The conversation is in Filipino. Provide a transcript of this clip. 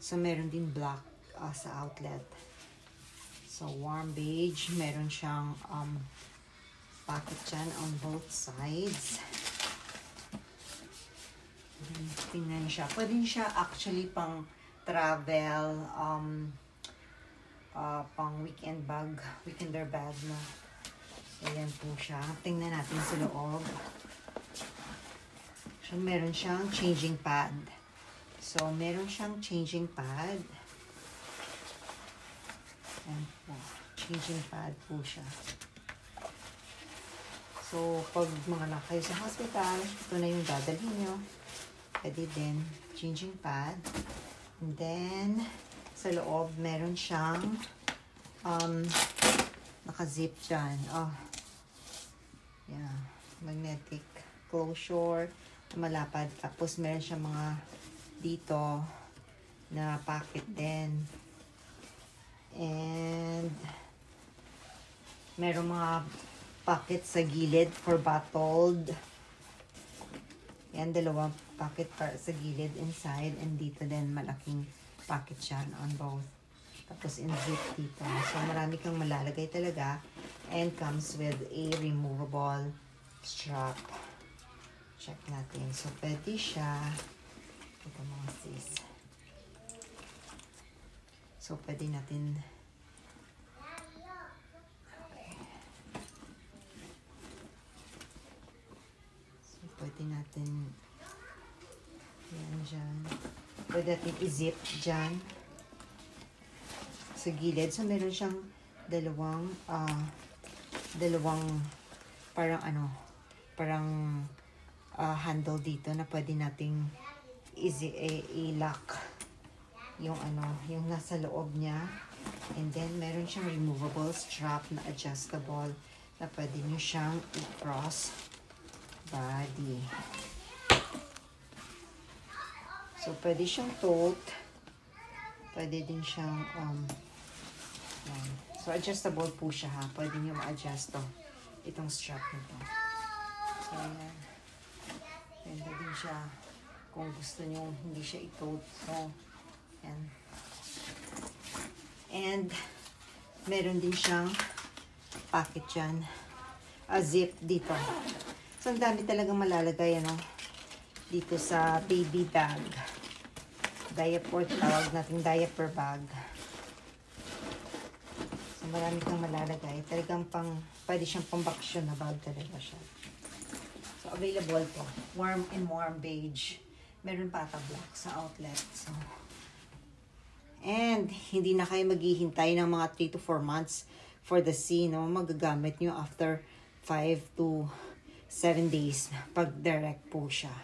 So, meron din black sa outlet. So, warm beige. Meron siyang pocket dyan on both sides. Tingnan siya. Pwede siya actually pang travel, pang weekend bag, weekender bag na. So, yan po siya. Tingnan natin sa loob. So, meron siyang changing pad. So, meron siyang changing pad. Yan po. Changing pad po siya. So, pag mga na kayo sa hospital, ito na yung dadalhin nyo. Pwede din. Changing pad. And then, sa loob, meron siyang naka-zip dyan. Oh. Yeah. Magnetic closure. Malapad. Tapos, meron siyang mga dito na pocket din. And, meron mga pocket sa gilid for bottled. Yan, dalawang pocket para sa gilid inside. And dito din, malaking pocket siya on both. Tapos, in-zip dito. So, marami kang malalagay talaga. And comes with a removable strap. Check natin. So, pwede siya. Ito mga sis. So, pwede natin. Okay. So, pwede natin. Yan dyan. Pwede natin i-zip dyan. Sa gilid. So, meron siyang dalawang handle dito na pwede nating i-lock yung yung nasa loob niya. And then, meron siyang removable strap na adjustable na pwede nyo siyang i-cross body. So, pwede siyang tote. Pwede din siyang yan. So, adjustable po siya ha. Pwede nyo ma-adjust to. Itong strap nito. So, yan. Pwede din siya kung gusto nyo hindi siya i-tote. So, yan. And, meron din siyang pocket dyan. Zip dito. So, ang dami talagang malalagay, dito sa baby bag. Diaper, tawag natin diaper bag. So, marami kang malalagay. Talagang pwede siyang pang-bakasyon na bag talaga siya. So, available po. Warm and warm beige. Meron pa ata black sa outlet. So, and, hindi na kayo maghihintay ng mga 3 to 4 months for the sea, no? Magagamit nyo after 5 to 7 days pag direct po siya.